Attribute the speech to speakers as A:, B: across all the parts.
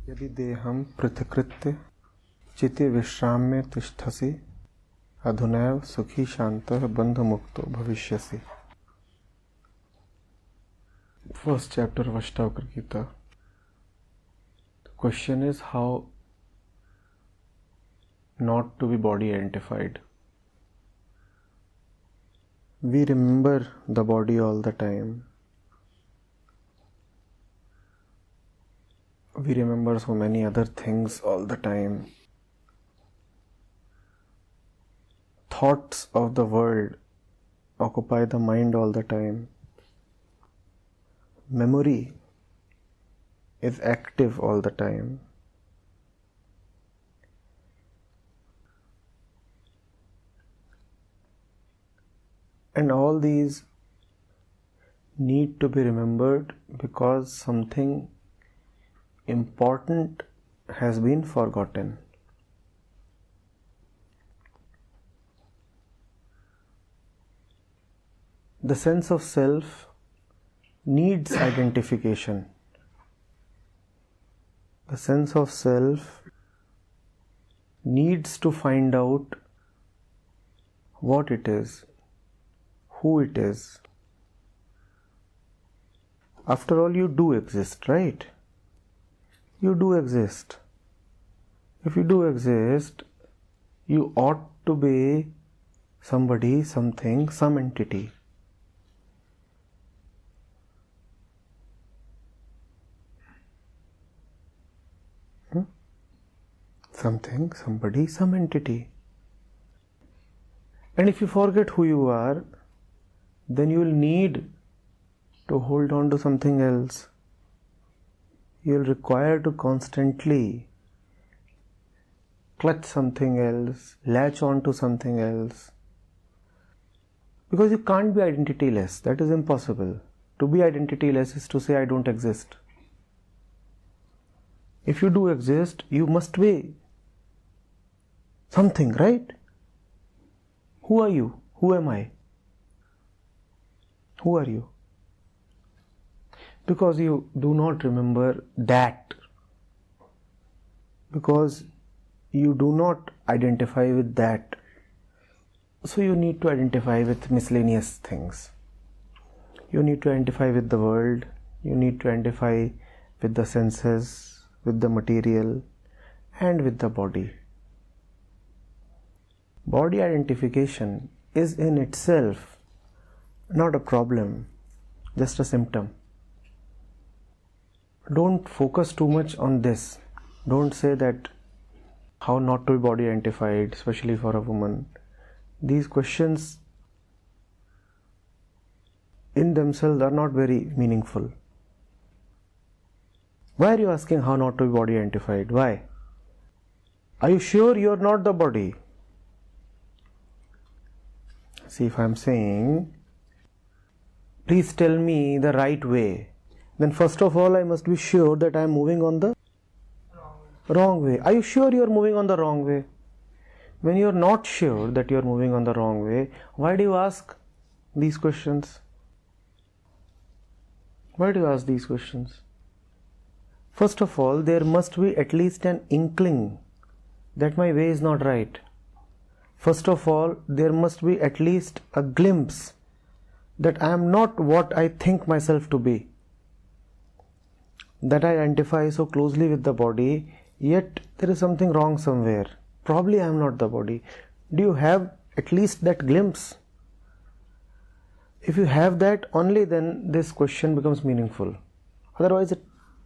A: यदि देहं पृथकृत्य चिति विश्राम्य तिष्ठसि अधुनैव सुखी शान्तः बन्धमुक्तो भविष्यसि. First chapter of Ashtavakra Gita. The question is how not to be body identified. We remember the body all the time. We remember so many other things all the time. Thoughts of the world occupy the mind all the time. Memory is active all the time. And all these need to be remembered because something important has been forgotten. The sense of self needs identification. The sense of self needs to find out what it is, who it is. After all, you do exist, right? You do exist. If you do exist, you ought to be somebody, something, some entity. Something, somebody, some entity. And if you forget who you are, then you will need to hold on to something else. You will require to constantly clutch something else, latch on to something else. Because you can't be identityless. That is impossible. To be identityless is to say I don't exist. If you do exist, you must be something, right? Who are you? Who am I? Who are you? Because you do not remember that. Because you do not identify with that. So you need to identify with miscellaneous things. You need to identify with the world. You need to identify with the senses, with the material, and with the body. Body identification is in itself not a problem, just a symptom. Don't focus too much on this. Don't say that how not to be body identified, especially for a woman. These questions in themselves are not very meaningful. Why are you asking how not to be body identified? Why? Are you sure you are not the body? See, if I am saying, please tell me the right way, then first of all I must be sure that I am moving on the wrong way. Are you sure you are moving on the wrong way? When you are not sure that you are moving on the wrong way, why do you ask these questions? Why do you ask these questions? First of all, there must be at least an inkling that my way is not right. First of all, there must be at least a glimpse that I am not what I think myself to be. That I identify so closely with the body, yet there is something wrong somewhere. Probably I am not the body. Do you have at least that glimpse? If you have that, only then this question becomes meaningful. Otherwise it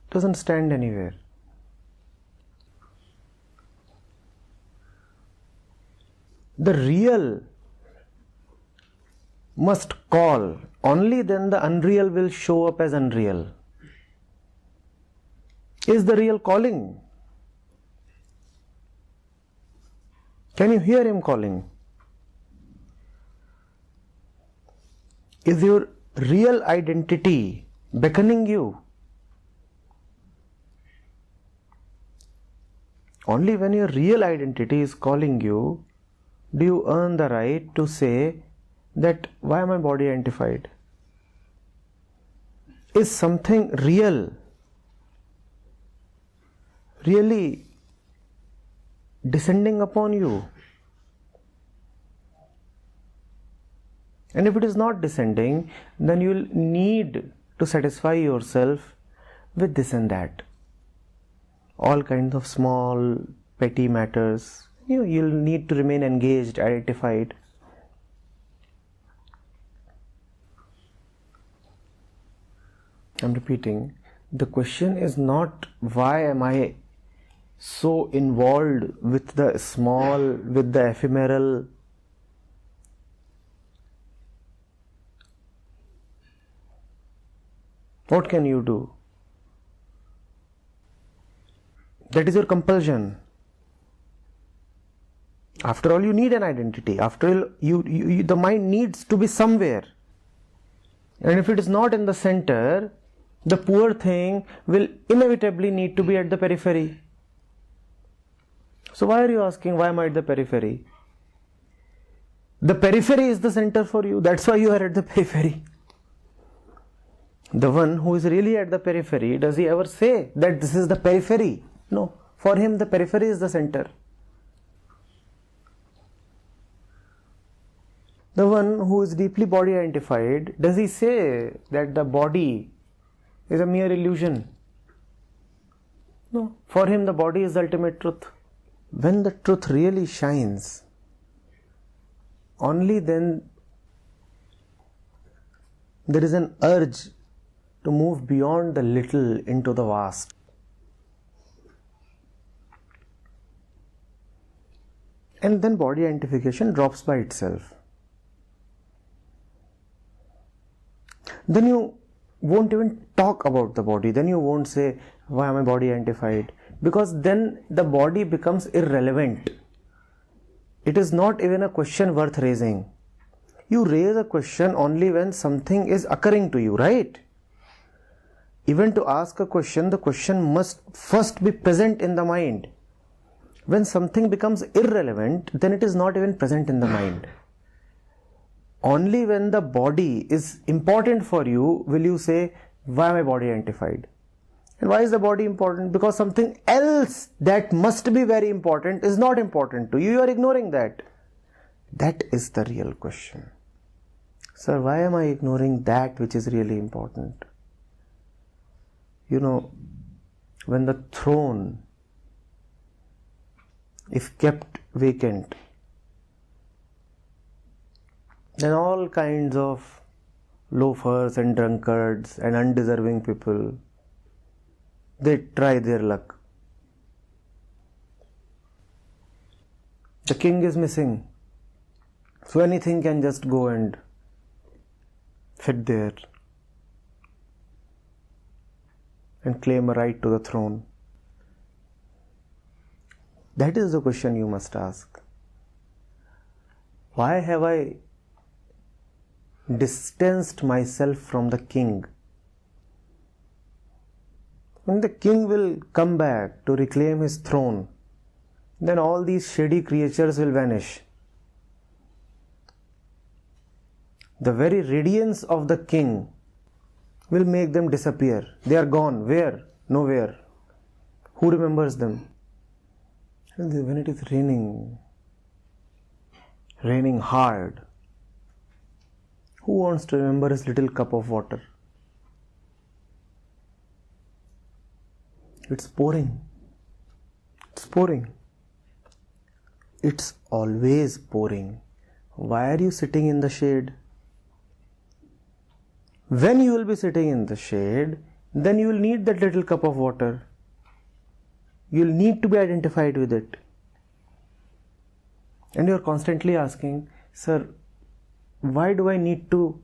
A: doesn't stand anywhere. The real must call, only then the unreal will show up as unreal. Is the real calling? Can you hear him calling? Is your real identity beckoning you? Only when your real identity is calling you, do you earn the right to say that why am I body identified? Is something real really descending upon you? And if it is not descending, then you will need to satisfy yourself with this and that. All kinds of small, petty matters. You'll need to remain engaged, identified. I'm repeating. The question is not why am I so involved with the small, with the ephemeral. What can you do? That is your compulsion. After all, you need an identity. After all, the mind needs to be somewhere. And if it is not in the center, the poor thing will inevitably need to be at the periphery. So why are you asking, why am I at the periphery? The periphery is the center for you. That's why you are at the periphery. The one who is really at the periphery, does he ever say that this is the periphery? No. For him, the periphery is the center. The one who is deeply body identified, does he say that the body is a mere illusion? No. For him, the body is the ultimate truth. When the truth really shines, only then there is an urge to move beyond the little into the vast. And then body identification drops by itself. Then you won't even talk about the body. Then you won't say, why am I body identified? Because then the body becomes irrelevant. It is not even a question worth raising. You raise a question only when something is occurring to you, right? Even to ask a question, the question must first be present in the mind. When something becomes irrelevant, then it is not even present in the mind. Only when the body is important for you will you say, why am I body identified? And why is the body important? Because something else that must be very important is not important to you. You are ignoring that. That is the real question. Sir, why am I ignoring that which is really important? When the throne is kept vacant, then all kinds of loafers and drunkards and undeserving people, they try their luck. The king is missing, so anything can just go and fit there and claim a right to the throne. That is the question you must ask. Why have I distanced myself from the king? When the king will come back to reclaim his throne, then all these shady creatures will vanish. The very radiance of the king will make them disappear. They are gone. Where? Nowhere. Who remembers them? When it is raining hard, who wants to remember his little cup of water? It's pouring. It's pouring. It's always pouring. Why are you sitting in the shade? When you will be sitting in the shade, then you will need that little cup of water. You will need to be identified with it. And you are constantly asking, sir, why do I need to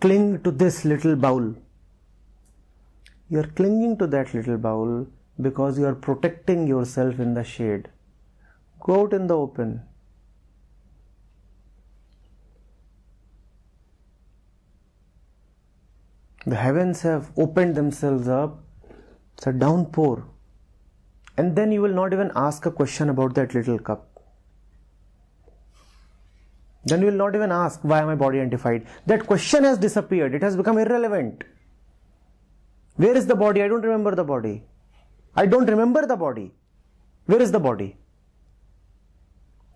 A: cling to this little bowl? You are clinging to that little bowl because you are protecting yourself in the shade. Go out in the open. The heavens have opened themselves up. It's a downpour. And then you will not even ask a question about that little cup. Then you will not even ask, why am I body identified? That question has disappeared. It has become irrelevant. Where is the body? I don't remember the body. I don't remember the body. Where is the body?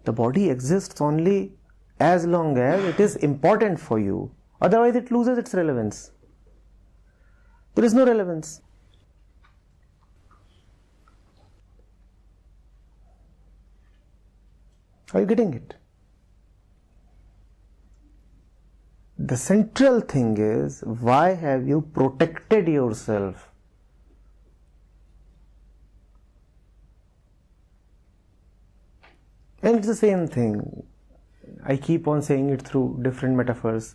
A: The body exists only as long as it is important for you. Otherwise it loses its relevance. There is no relevance. Are you getting it? The central thing is, why have you protected yourself? And it's the same thing. I keep on saying it through different metaphors.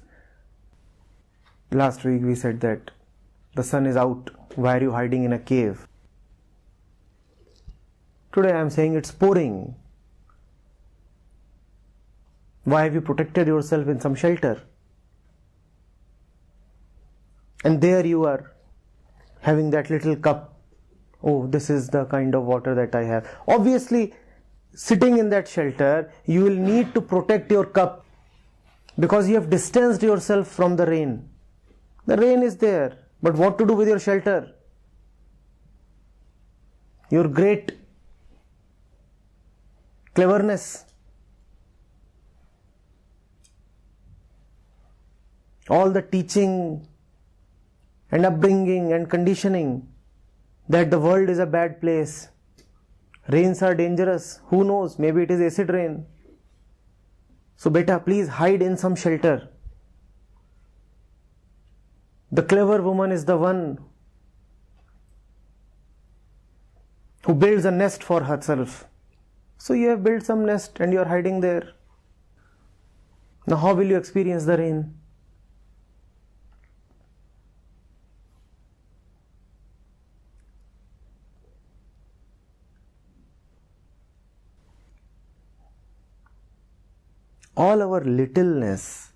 A: Last week we said that the sun is out. Why are you hiding in a cave? Today I am saying it's pouring. Why have you protected yourself in some shelter? And there you are, having that little cup. Oh, this is the kind of water that I have. Obviously, sitting in that shelter, you will need to protect your cup because you have distanced yourself from the rain. The rain is there, but what to do with your shelter? Your great cleverness, all the teaching and upbringing and conditioning that the world is a bad place. Rains are dangerous. Who knows? Maybe it is acid rain. So beta, please hide in some shelter. The clever woman is the one who builds a nest for herself. So you have built some nest and you are hiding there. Now how will you experience the rain? All our littleness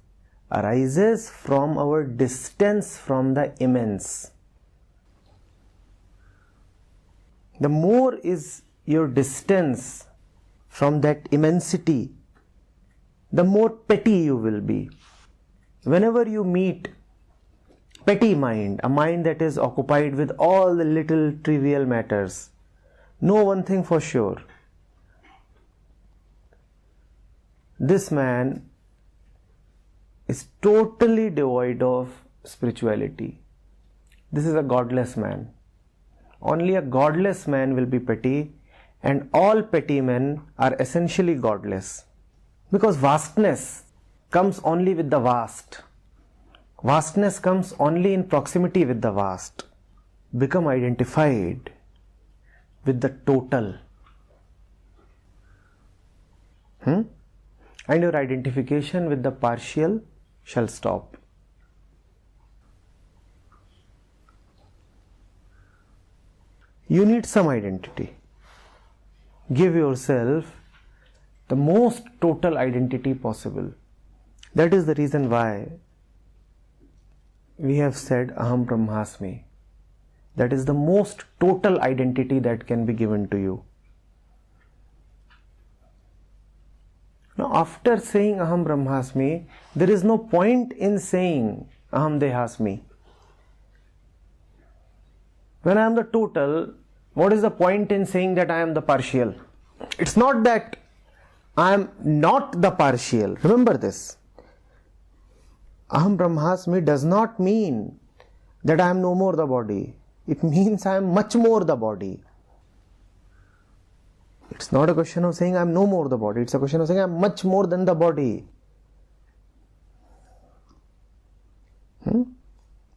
A: arises from our distance from the immense. The more is your distance from that immensity, the more petty you will be. Whenever you meet petty mind, a mind that is occupied with all the little trivial matters, know one thing for sure. This man is totally devoid of spirituality. This is a godless man. Only a godless man will be petty, and all petty men are essentially godless. Because vastness comes only with the vast. Vastness comes only in proximity with the vast. Become identified with the total. And your identification with the partial shall stop. You need some identity. Give yourself the most total identity possible. That is the reason why we have said Aham Brahmasmi. That is the most total identity that can be given to you. Now, after saying Aham Brahmasmi, there is no point in saying Aham Dehasmi. When I am the total, what is the point in saying that I am the partial? It's not that I am not the partial. Remember this. Aham Brahmasmi does not mean that I am no more the body. It means I am much more the body. It's not a question of saying I am no more the body. It's a question of saying I am much more than the body.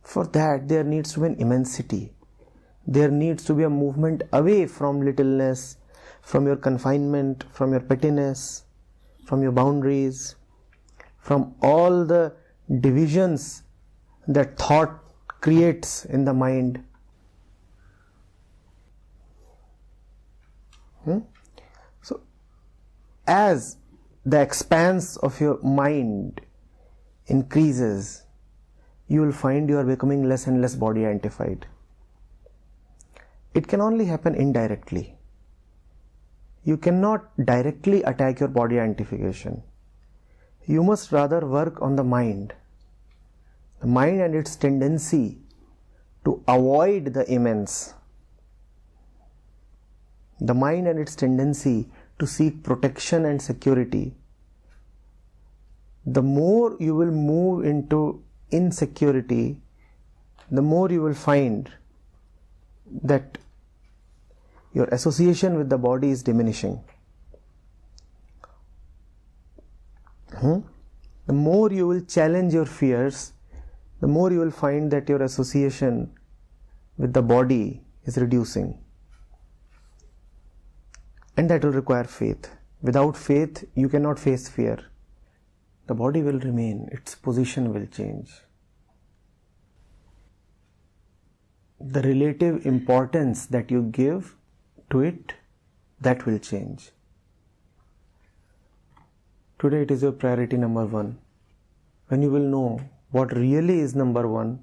A: For that, there needs to be an immensity. There needs to be a movement away from littleness, from your confinement, from your pettiness, from your boundaries, from all the divisions that thought creates in the mind. So, as the expanse of your mind increases, you will find you are becoming less and less body identified. It can only happen indirectly. You cannot directly attack your body identification. You must rather work on the mind and its tendency to avoid the immense. The mind and its tendency to seek protection and security. The more you will move into insecurity, the more you will find that your association with the body is diminishing. The more you will challenge your fears, the more you will find that your association with the body is reducing. And that will require faith. Without faith, you cannot face fear. The body will remain, its position will change. The relative importance that you give to it, that will change. Today it is your priority number one. When you will know what really is number one,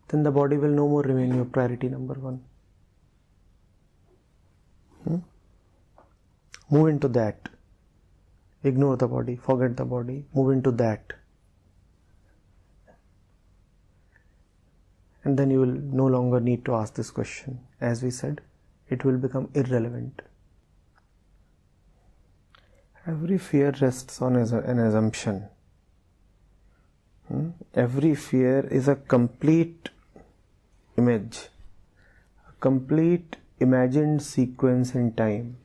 A: then the body will no more remain your priority number one. Move into that. Ignore the body, forget the body, move into that. And then you will no longer need to ask this question. As we said, it will become irrelevant. Every fear rests on an assumption. Every fear is a complete image, a complete imagined sequence in time.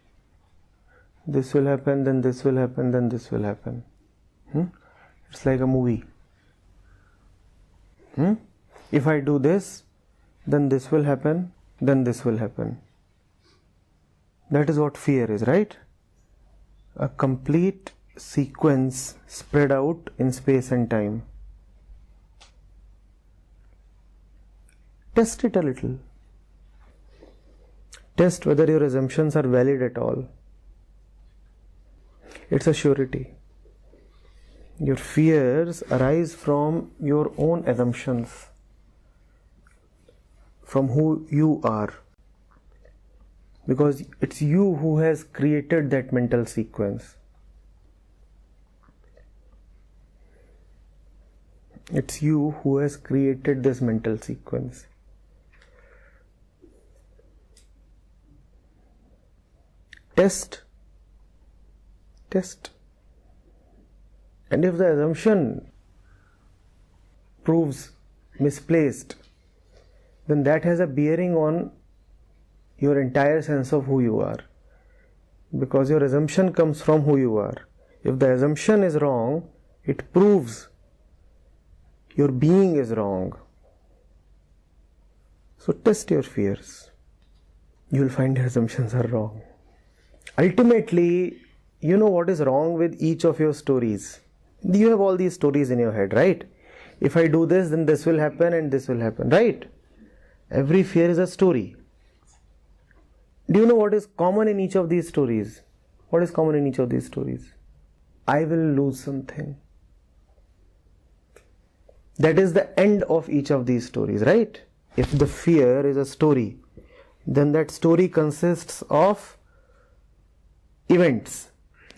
A: This will happen, then this will happen, then this will happen. It's like a movie. If I do this, then this will happen, then this will happen. That is what fear is, right? A complete sequence spread out in space and time. Test it a little. Test whether your assumptions are valid at all. It's a surety. Your fears arise from your own assumptions, from who you are. Because it's you who has created that mental sequence. It's you who has created this mental sequence. Test. And if the assumption proves misplaced, then that has a bearing on your entire sense of who you are. Because your assumption comes from who you are. If the assumption is wrong, it proves your being is wrong. So test your fears. You will find your assumptions are wrong. Ultimately, you know what is wrong with each of your stories. You have all these stories in your head, right? If I do this, then this will happen and this will happen, right? Every fear is a story. Do you know what is common in each of these stories? What is common in each of these stories? I will lose something. That is the end of each of these stories, right? If the fear is a story, then that story consists of events.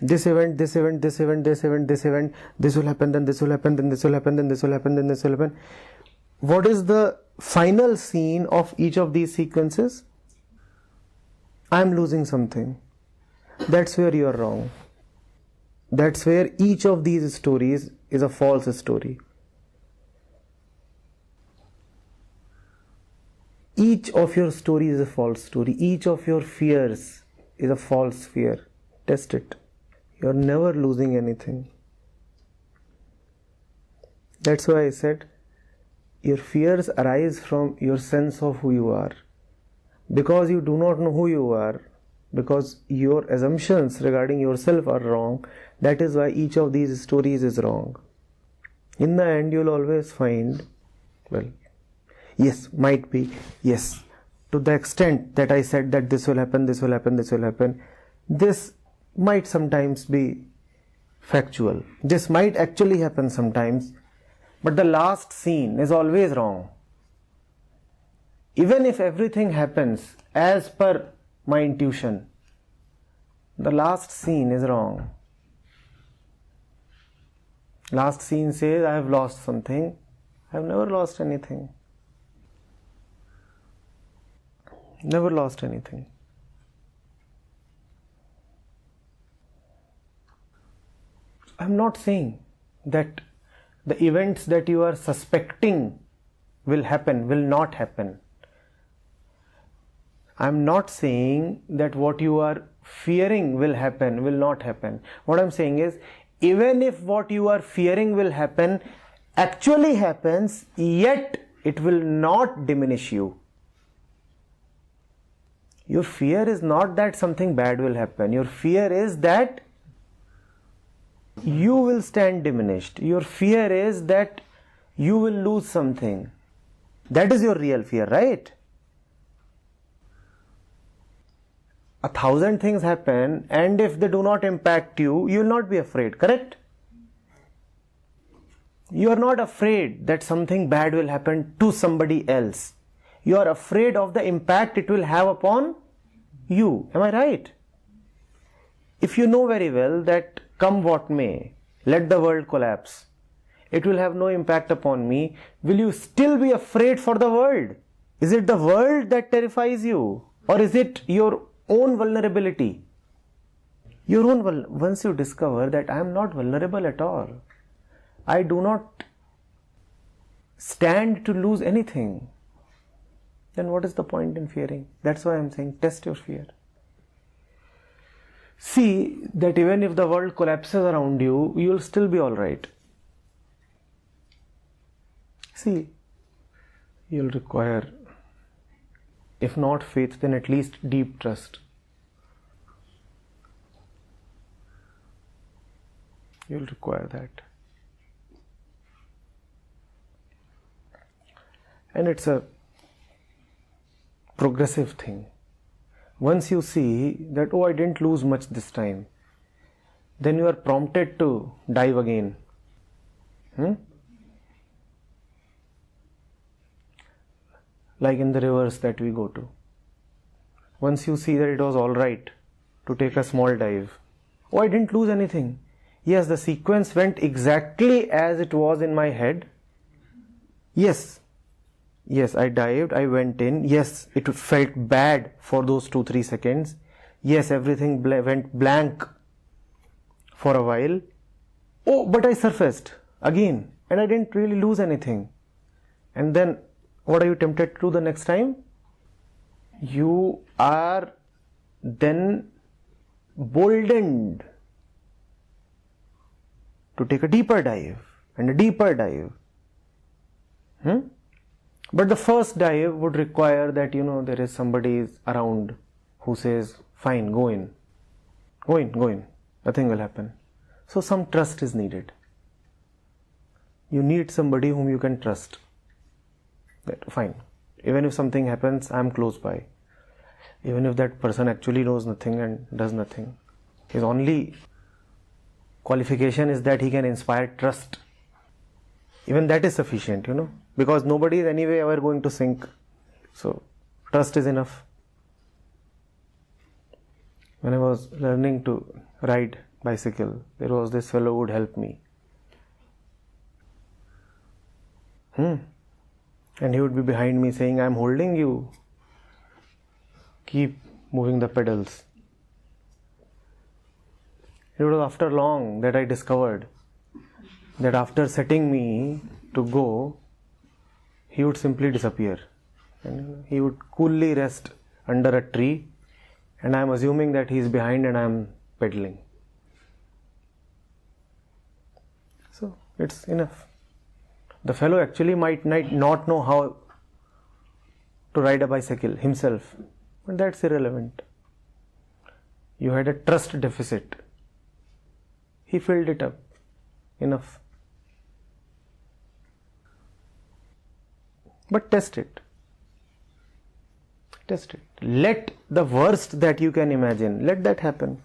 A: This event, this event, this event, this event, this event, this will happen, then this will happen, then this will happen, then this will happen, then this will happen. What is the final scene of each of these sequences? I am losing something. That's where you are wrong. That's where each of these stories is a false story. Each of your stories is a false story. Each of your fears is a false fear. Test it. You are never losing anything. That's why I said your fears arise from your sense of who you are. Because you do not know who you are, because your assumptions regarding yourself are wrong, that is why each of these stories is wrong. In the end, you will always find, well, yes, might be, yes, to the extent that I said that this will happen, this will happen, this will happen, this might sometimes be factual. This might actually happen sometimes, but the last scene is always wrong. Even if everything happens as per my intuition, the last scene is wrong. Last scene says I have lost something. I have never lost anything. Never lost anything. I'm not saying that the events that you are suspecting will happen, will not happen. I'm not saying that what you are fearing will happen, will not happen. What I'm saying is, even if what you are fearing will happen actually happens, yet it will not diminish you. Your fear is not that something bad will happen. Your fear is that you will stand diminished. Your fear is that you will lose something. That is your real fear, right? 1,000 things happen, and if they do not impact you, you will not be afraid, correct? You are not afraid that something bad will happen to somebody else. You are afraid of the impact it will have upon you. Am I right? If you know very well that come what may, let the world collapse, it will have no impact upon me, will you still be afraid for the world? Is it the world that terrifies you? Or is it your own vulnerability? Your own once you discover that I am not vulnerable at all, I do not stand to lose anything, then what is the point in fearing? That's why I am saying test your fear. See that even if the world collapses around you, you will still be alright. See, you will require, if not faith, then at least deep trust. You will require that. And it's a progressive thing. Once you see that, oh, I didn't lose much this time, then you are prompted to dive again. Like in the rivers that we go to. Once you see that it was alright to take a small dive, oh, I didn't lose anything. Yes, the sequence went exactly as it was in my head. Yes, I dived, I went in. Yes, it felt bad for those 2-3 seconds. Yes, everything went blank for a while. Oh, but I surfaced again and I didn't really lose anything. And then what are you tempted to do the next time? You are then boldened to take a deeper dive and a deeper dive. But the first dive would require that, there is somebody around who says, fine, go in. Go in. Nothing will happen. So some trust is needed. You need somebody whom you can trust. That, fine. Even if something happens, I am close by. Even if that person actually knows nothing and does nothing. His only qualification is that he can inspire trust. Even that is sufficient, because nobody is anyway ever going to sink. So, trust is enough. When I was learning to ride bicycle, there was this fellow who would help me. And he would be behind me saying, I am holding you. Keep moving the pedals. It was after long that I discovered that after setting me to go, he would simply disappear. And he would coolly rest under a tree, and I am assuming that he is behind and I am pedaling. So, it's enough. The fellow actually might not know how to ride a bicycle himself, but that's irrelevant. You had a trust deficit. He filled it up. Enough. But test it. Test it. Let the worst that you can imagine, let that happen.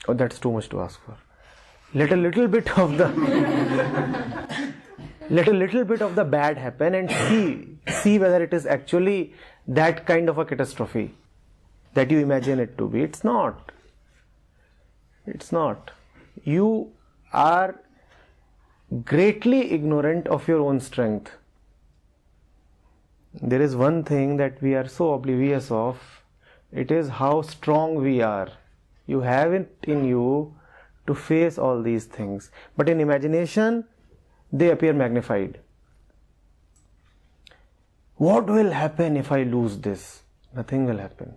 A: Oh, that's too much to ask for. Let a little bit of the bad happen and see whether it is actually that kind of a catastrophe that you imagine it to be. It's not. You are greatly ignorant of your own strength. There is one thing that we are so oblivious of. It is how strong we are. You have it in you to face all these things. But in imagination, they appear magnified. What will happen if I lose this? Nothing will happen.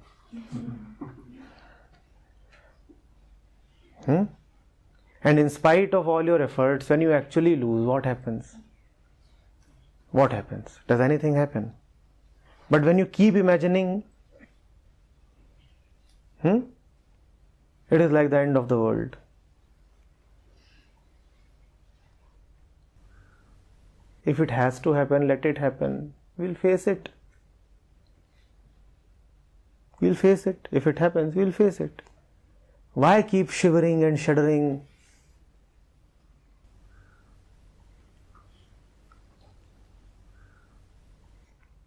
A: And in spite of all your efforts, when you actually lose, what happens? What happens? Does anything happen? But when you keep imagining, it is like the end of the world. If it has to happen, let it happen. We'll face it. We'll face it. If it happens, we'll face it. Why keep shivering and shuddering?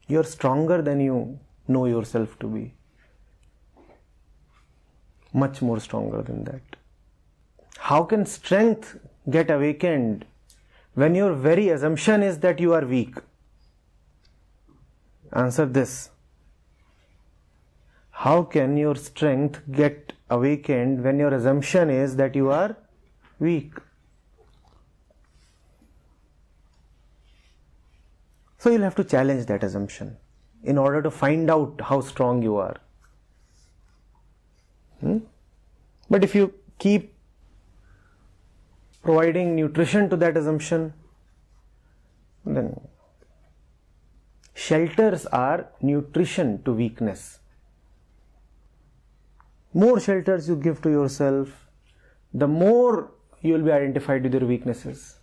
A: You're stronger than you know yourself to be. Much more stronger than that. How can strength get awakened when your very assumption is that you are weak? Answer this. How can your strength get awakened when your assumption is that you are weak? So you'll have to challenge that assumption in order to find out how strong you are. But if you keep providing nutrition to that assumption, then shelters are nutrition to weakness. More shelters you give to yourself, the more you will be identified with your weaknesses.